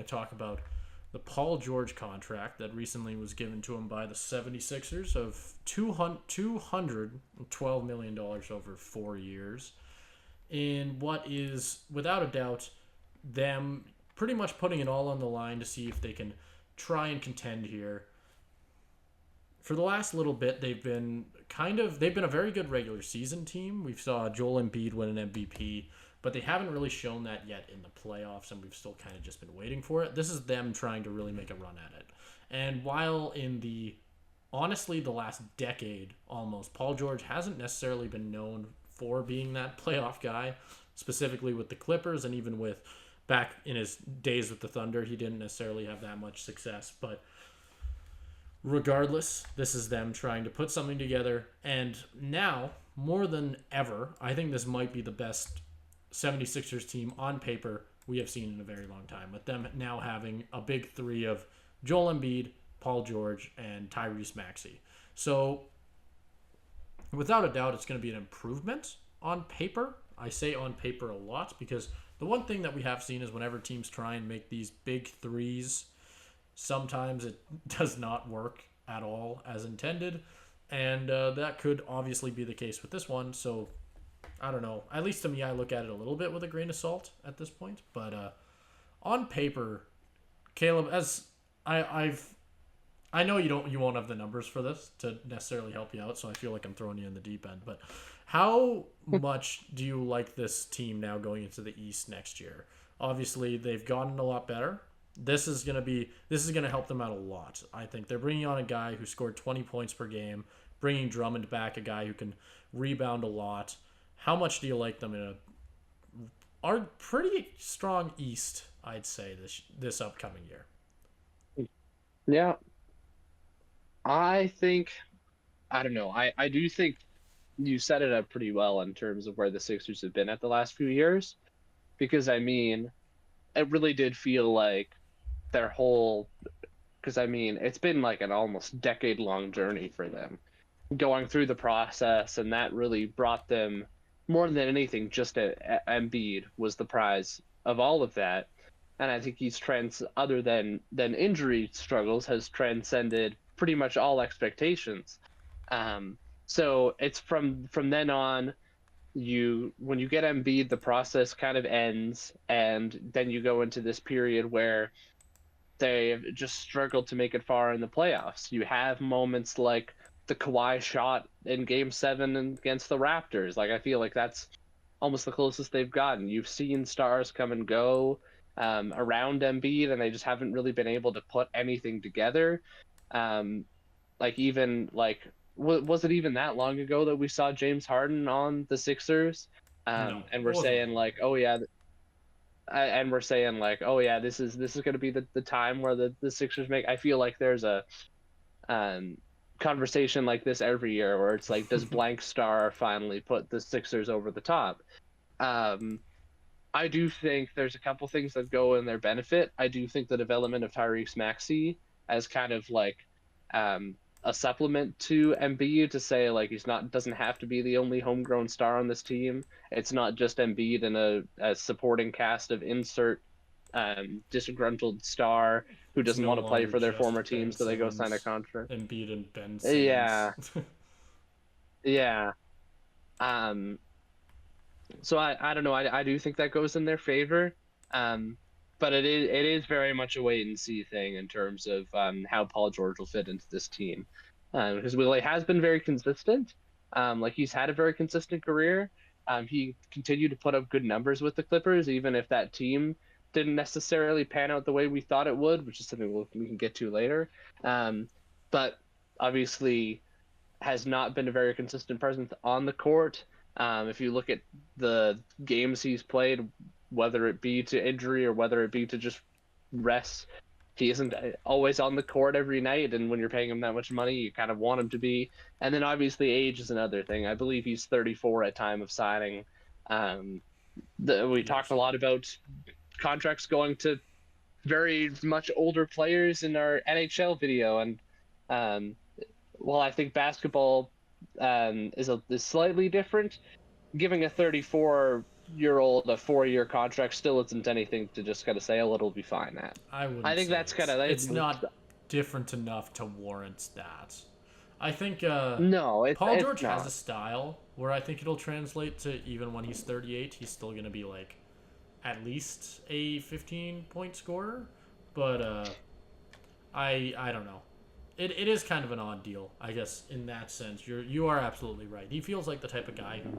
to talk about the Paul George contract that recently was given to him by the 76ers of $212 million over 4 years, in what is, without a doubt, them pretty much putting it all on the line to see if they can try and contend here. For the last little bit, they've been a very good regular season team. We saw Joel Embiid win an MVP, but they haven't really shown that yet in the playoffs, and we've still kind of just been waiting for it. This is them trying to really make a run at it. And while in honestly, the last decade almost, Paul George hasn't necessarily been known for being that playoff guy, specifically with the Clippers, and even with back in his days with the Thunder, he didn't necessarily have that much success. But regardless, this is them trying to put something together. And now, more than ever, I think this might be the best 76ers team on paper we have seen in a very long time, with them now having a big three of Joel Embiid, Paul George, and Tyrese Maxey. So, without a doubt, it's going to be an improvement on paper. I say on paper a lot because the one thing that we have seen is whenever teams try and make these big threes, sometimes it does not work at all as intended. And that could obviously be the case with this one. So, I don't know. At least to me, I look at it a little bit with a grain of salt at this point. But on paper, Caleb, as I know you won't have the numbers for this to necessarily help you out, so I feel like I'm throwing you in the deep end. But how much do you like this team now going into the East next year? Obviously, they've gotten a lot better. This is gonna help them out a lot. I think they're bringing on a guy who scored 20 points per game, bringing Drummond back, a guy who can rebound a lot. How much do you like them in a pretty strong East, I'd say, this upcoming year? Yeah, I don't know. I do think you set it up pretty well in terms of where the Sixers have been at the last few years. Because, I mean, it really did feel like their whole. Because, I mean, it's been like an almost decade-long journey for them going through the process, and that really brought them more than anything. Just Embiid was the prize of all of that, and I think he's other than injury struggles, has transcended pretty much all expectations. So it's from then on. When you get Embiid, the process kind of ends, and then you go into this period where they've just struggled to make it far in the playoffs. You have moments like the Kawhi shot in Game 7 against the Raptors. Like, I feel like that's almost the closest they've gotten. You've seen stars come and go around Embiid, and they just haven't really been able to put anything together. Like, even like, was it even that long ago that we saw James Harden on the Sixers? No, And it we're wasn't. saying like, oh yeah, and we're saying like, oh yeah, this is going to be the time where the Sixers make. I feel like there's a um, conversation like this every year where it's like, does blank star finally put the Sixers over the top? Um, I do think there's a couple things that go in their benefit. I do think the development of Tyrese Maxey as kind of like um, a supplement to Embiid, to say like he's not doesn't have to be the only homegrown star on this team. It's not just Embiid and a supporting cast of insert disgruntled star who It's doesn't no want to play longer for their just former team, Ben so they go sign a Simmons, contract. Embiid, and Ben Simmons. Yeah, yeah. Um, so I don't know. I do think that goes in their favor. Um, but it is very much a wait and see thing in terms of how Paul George will fit into this team. Because Willie has been very consistent. Like, he's had a very consistent career. He continued to put up good numbers with the Clippers, even if that team didn't necessarily pan out the way we thought it would, which is something we can get to later. But obviously has not been a very consistent presence on the court. If you look at the games he's played, whether it be to injury or whether it be to just rest, he isn't always on the court every night. And when you're paying him that much money, you kind of want him to be. And then obviously age is another thing. I believe he's 34 at time of signing. We talked Yes. a lot about contracts going to very much older players in our NHL video, and um, while I think basketball is slightly different, giving a 34 6-year-old, a 4-year contract still isn't anything to just kind of say, oh, it'll be fine at. I wouldn't I think say that's kind of it's not different enough to warrant that. I think no, Paul it's George has a not. style where I think it'll translate to even when he's 38, he's still going to be like at least a 15-point scorer. But I don't know. It is kind of an odd deal, I guess, in that sense. You are absolutely right. He feels like the type of guy who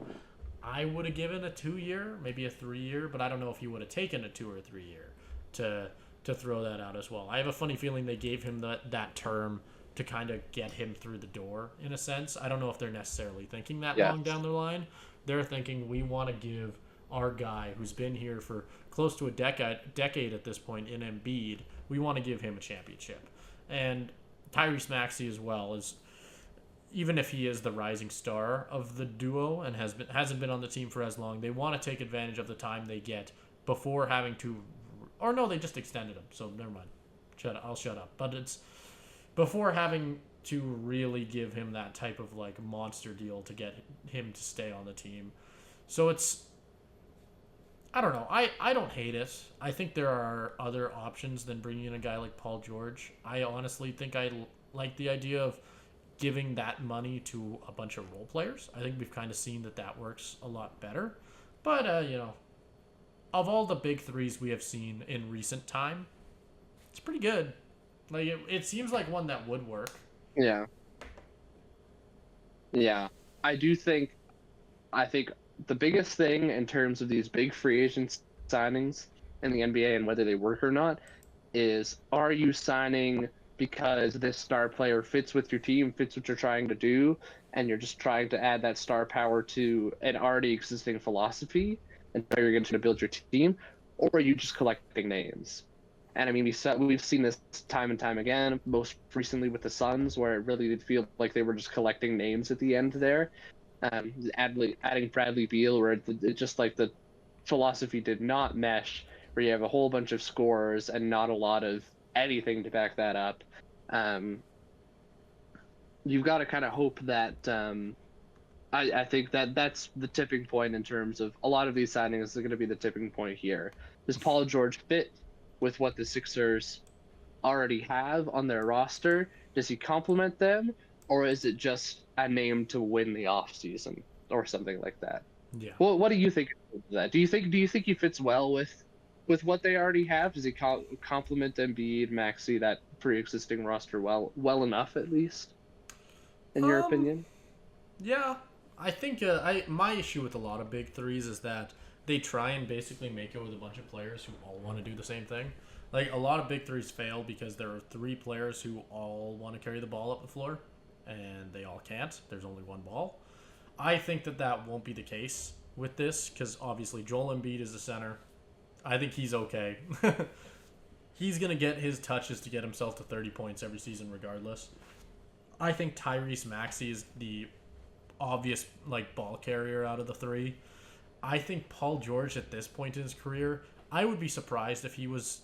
I would have given a 2-year, maybe a 3-year, but I don't know if he would have taken a 2 or 3-year to throw that out as well. I have a funny feeling they gave him that term to kind of get him through the door in a sense. I don't know if they're necessarily thinking that Yes. long down the line. They're thinking we want to give our guy who's been here for close to a decade at this point in Embiid, we want to give him a championship. And Tyrese Maxey as well is, even if he is the rising star of the duo and hasn't been on the team for as long, they want to take advantage of the time they get before having to, or no, they just extended him. So never mind. I'll shut up. But it's before having to really give him that type of like monster deal to get him to stay on the team. So it's, I don't know. I don't hate it. I think there are other options than bringing in a guy like Paul George. I honestly think I like the idea of giving that money to a bunch of role players. I think we've kind of seen that works a lot better. But, of all the big threes we have seen in recent time, it's pretty good. Like, it seems like one that would work. Yeah. Yeah. I think the biggest thing in terms of these big free agent signings in the NBA and whether they work or not is, are you signing because this star player fits with your team, fits what you're trying to do, and you're just trying to add that star power to an already existing philosophy and how you're going to build your team, or are you just collecting names? And I mean, we've seen this time and time again, most recently with the Suns, where it really did feel like they were just collecting names at the end there. Adding Bradley Beal, where it just like the philosophy did not mesh, where you have a whole bunch of scores and not a lot of anything to back that up. You've got to kind of hope that I think that's the tipping point in terms of a lot of these signings are going to be the tipping point here. Does Paul George fit with what the Sixers already have on their roster? Does he complement them, or is it just a name to win the offseason or something like that? Yeah. Well, what do you think of that? Do you think he fits well with what they already have? Does he complement Embiid, Maxey, that pre-existing roster well enough at least, in your opinion? Yeah, I think my issue with a lot of big threes is that they try and basically make it with a bunch of players who all want to do the same thing. Like, a lot of big threes fail because there are 3 players who all want to carry the ball up the floor, and they all can't. There's only one ball. I think that won't be the case with this because obviously Joel Embiid is the center. I think he's okay. He's going to get his touches to get himself to 30 points every season regardless. I think Tyrese Maxey is the obvious like ball carrier out of the 3. I think Paul George at this point in his career, I would be surprised if he was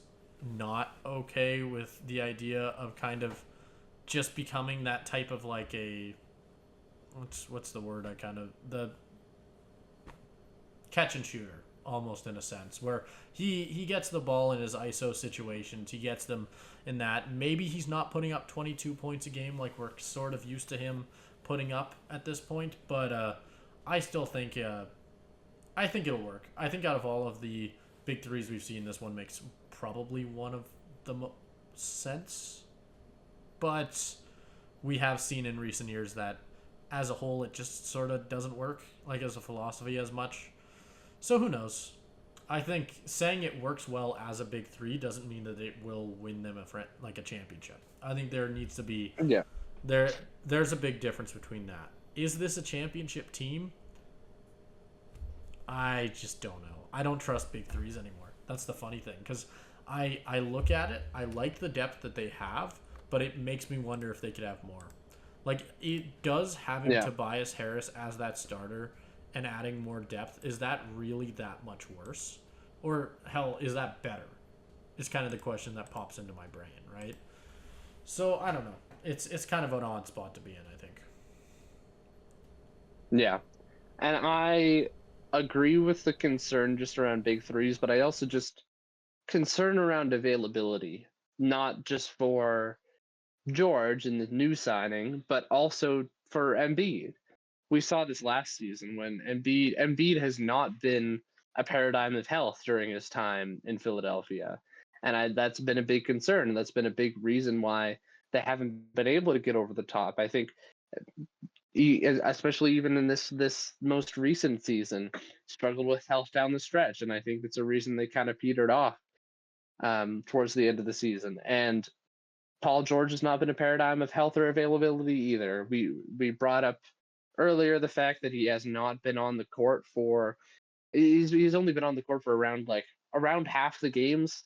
not okay with the idea of kind of just becoming that type of like a what's the word, the catch and shooter almost, in a sense, where he gets the ball in his ISO situations, he gets them in that. Maybe he's not putting up 22 points a game like we're sort of used to him putting up at this point, but I still think I think it'll work. I think out of all of the big threes we've seen, this one makes probably one of the most sense, but we have seen in recent years that as a whole it just sort of doesn't work like as a philosophy as much. So who knows? I think saying it works well as a big 3 doesn't mean that it will win them a championship. I think there needs to be there's a big difference between that. Is this a championship team? I just don't know. I don't trust big 3s anymore. That's the funny thing, because I look at it, I like the depth that they have, but it makes me wonder if they could have more. Like, it does having Tobias Harris as that starter and adding more depth, is that really that much worse? Or, hell, is that better? It's kind of the question that pops into my brain, right? So, I don't know. It's kind of an odd spot to be in, I think. Yeah. And agree with the concern just around big threes, but I also just concern around availability, not just for George in the new signing, but also for Embiid. We saw this last season when Embiid has not been a paradigm of health during his time in Philadelphia, and that's been a big concern, and that's been a big reason why they haven't been able to get over the top. I think, especially even in this most recent season, struggled with health down the stretch, and I think that's a reason they kind of petered off towards the end of the season. And Paul George has not been a paradigm of health or availability either. We brought up earlier the fact that he has not been on the court for he's only been on the court for around half the games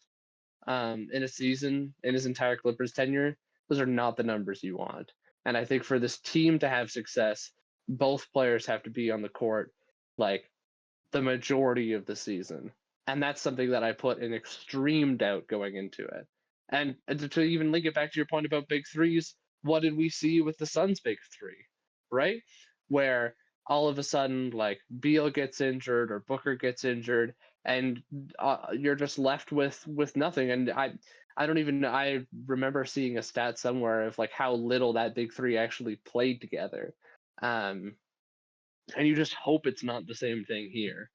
in a season in his entire Clippers tenure. Those are not the numbers you want. And I think for this team to have success, both players have to be on the court like the majority of the season. And that's something that I put in extreme doubt going into it. And to even link it back to your point about big threes, what did we see with the Suns' big three, right? Where all of a sudden, like Beal gets injured or Booker gets injured, and you're just left with nothing. And I don't even I remember seeing a stat somewhere of like how little that big three actually played together. And you just hope it's not the same thing here.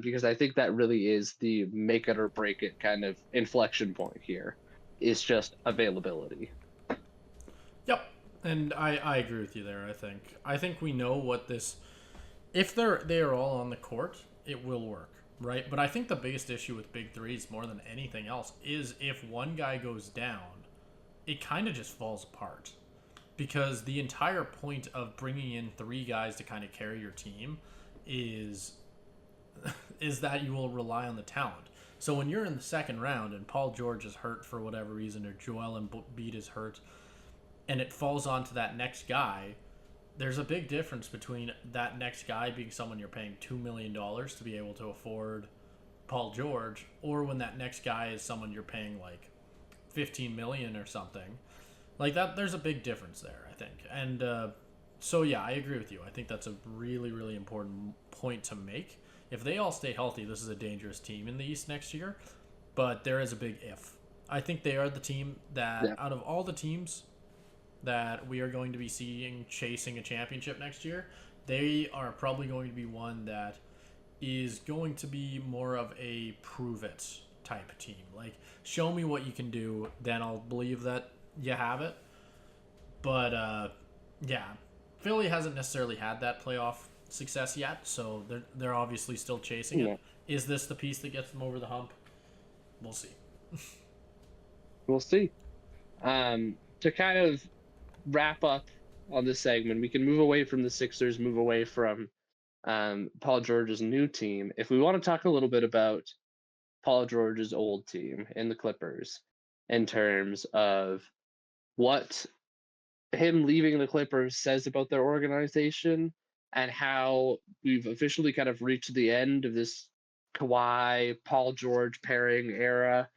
Because I think that really is the make it or break it kind of inflection point here. Is just availability. Yep, and I agree with you there. I think we know what this. If they are all on the court, it will work, right? But I think the biggest issue with big threes more than anything else is if one guy goes down, it kind of just falls apart. Because the entire point of bringing in three guys to kind of carry your team is that you will rely on the talent. So when you're in the second round and Paul George is hurt for whatever reason or Joel Embiid is hurt and it falls onto that next guy, there's a big difference between that next guy being someone you're paying $2 million to be able to afford Paul George, or when that next guy is someone you're paying like $15 million or something. Like that, there's a big difference there, I think. And so, yeah, I agree with you. I think that's a really, really important point to make. If they all stay healthy, this is a dangerous team in the East next year. But there is a big if. I think they are the team that, out of all the teams that we are going to be seeing chasing a championship next year, they are probably going to be one that is going to be more of a prove it type team. Like, show me what you can do, then I'll believe that you have it. But, yeah, Philly hasn't necessarily had that playoff success yet, so they're obviously still chasing it. Is this the piece that gets them over the hump? We'll see. We'll see. To kind of wrap up on this segment, we can move away from the Sixers, move away from Paul George's new team. If we want to talk a little bit about Paul George's old team in the Clippers in terms of what him leaving the Clippers says about their organization and how we've officially kind of reached the end of this Kawhi, Paul George pairing era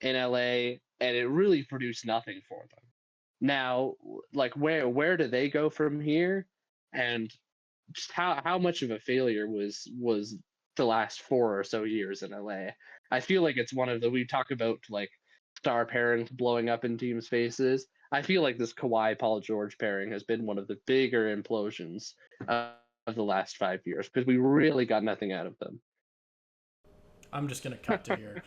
in LA, and it really produced nothing for them. Now, like where do they go from here? And just how much of a failure was the last 4 or so years in LA? I feel like it's one of the we talk about like star pairings blowing up in teams' faces. I feel like this Kawhi Paul George pairing has been one of the bigger implosions of the last 5 years because we really got nothing out of them. I'm just gonna cut to here.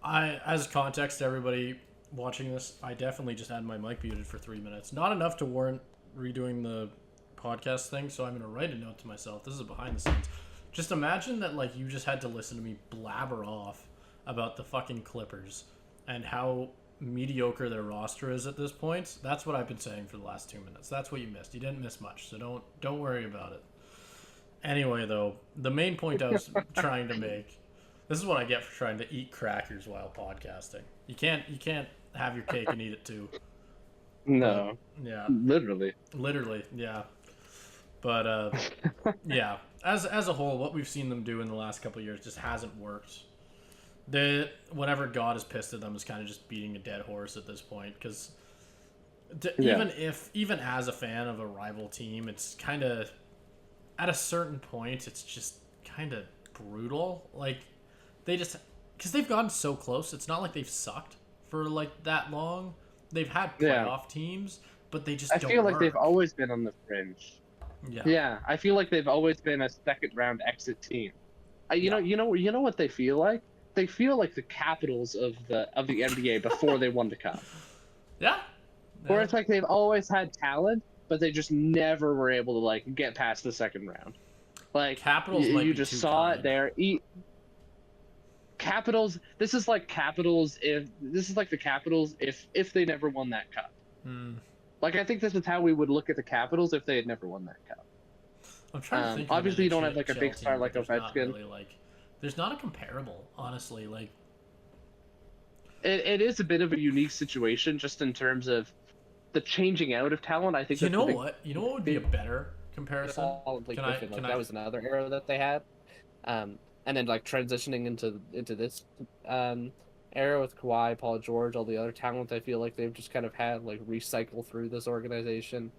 As context to everybody watching this, I definitely just had my mic muted for 3 minutes. Not enough to warrant redoing the podcast thing, so I'm gonna write a note to myself. This is behind the scenes. Just imagine that like you just had to listen to me blabber off about the fucking Clippers and how mediocre their roster is at this point. That's what I've been saying for the last 2 minutes. That's what you missed. You didn't miss much, so don't worry about it. Anyway, though, the main point I was trying to make. This is what I get for trying to eat crackers while podcasting. You can't have your cake and eat it too. No. But, yeah. Literally, yeah. But yeah, as a whole, what we've seen them do in the last couple of years just hasn't worked. Whatever God is pissed at them is kind of just beating a dead horse at this point because even as a fan of a rival team, it's kind of at a certain point it's just kind of brutal. Like, they just, because they've gotten so close. It's not like they've sucked for like that long. They've had playoff teams, but they just I don't feel like work. they've always been on the fringe. Yeah. Yeah, I feel like they've always been a second round exit team. You know what they feel like? They feel like the Capitals of the NBA before they won the cup. Yeah. Where it's like they've always had talent, but they just never were able to like get past the second round. Like Capitals might you be just too saw kind. it there. Capitals. This is like Capitals. This is like the Capitals if they never won that cup. Like I think this is how we would look at the Capitals if they had never won that cup. I'm trying to think. Obviously, of you don't have like a big star like Ovechkin. There's not a comparable, honestly. Like, it is a bit of a unique situation just in terms of the changing out of talent. I think you know what? You know what would be a better comparison? That was another era that they had, and then like transitioning into this era with Kawhi, Paul George, all the other talent. I feel like they've just kind of had like recycle through this organization.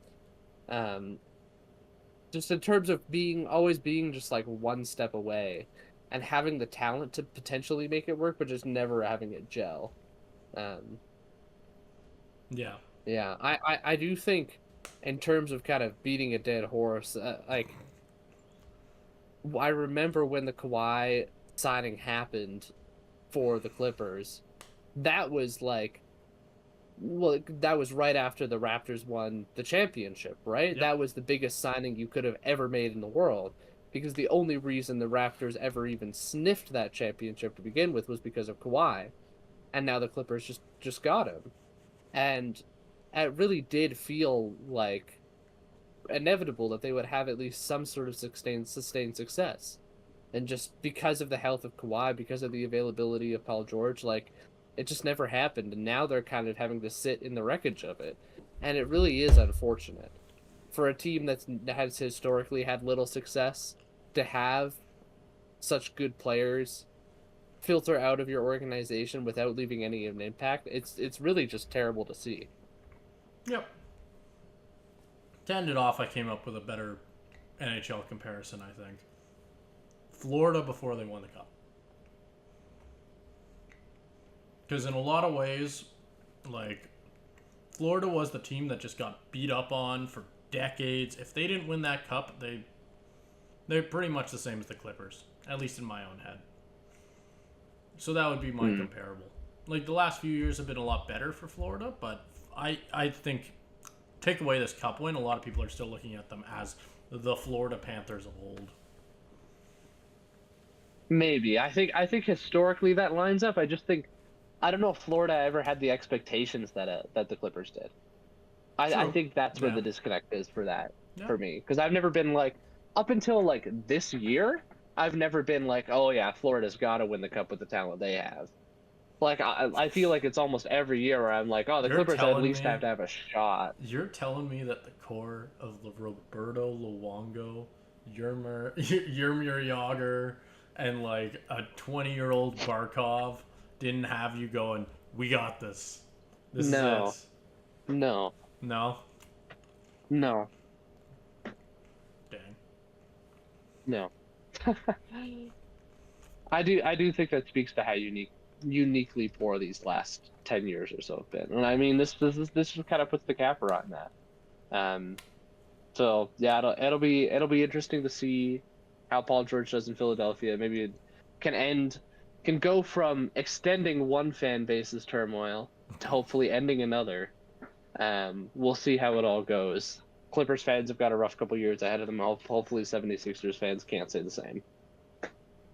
Just in terms of always being just like one step away and having the talent to potentially make it work, but just never having it gel. Yeah. Yeah, I do think in terms of kind of beating a dead horse, like I remember when the Kawhi signing happened for the Clippers, that was like, well, that was right after the Raptors won the championship, right? Yep. That was the biggest signing you could have ever made in the world, because the only reason the Raptors ever even sniffed that championship to begin with was because of Kawhi, and now the Clippers just got him, and it really did feel like inevitable that they would have at least some sort of sustained success, and just because of the health of Kawhi, because of the availability of Paul George, like, it just never happened, and now they're kind of having to sit in the wreckage of it, and it really is unfortunate for a team that has historically had little success to have such good players filter out of your organization without leaving any of an impact. It's really just terrible to see. Yep. To end it off, I came up with a better NHL comparison, I think. Florida before they won the cup. Because in a lot of ways, like, Florida was the team that just got beat up on for decades. If they didn't win that cup, they're pretty much the same as the Clippers, at least in my own head. So that would be my comparable. Like, the last few years have been a lot better for Florida, but I think, take away this cup win, a lot of people are still looking at them as the Florida Panthers of old. Maybe. I think historically that lines up. I don't know if Florida ever had the expectations that the Clippers did. I think that's where the disconnect is for that, for me. Because I've never been like, up until like this year, I've never been like, oh yeah, Florida's got to win the cup with the talent they have. Like, I feel like it's almost every year where I'm like, oh, the Clippers at least have to have a shot. You're telling me that the core of Roberto Luongo, Yermir Yager, and like a 20-year-old Barkov didn't have you going, we got this. This is it. No. No? No. Dang. No. I do think that speaks to how uniquely poor these last 10 years or so have been. And I mean, this just kind of puts the capper on that. So yeah, it'll be interesting to see how Paul George does in Philadelphia. Maybe it can go from extending one fan base's turmoil to hopefully ending another. We'll see how it all goes. Clippers fans have got a rough couple years ahead of them. Hopefully 76ers fans can't say the same.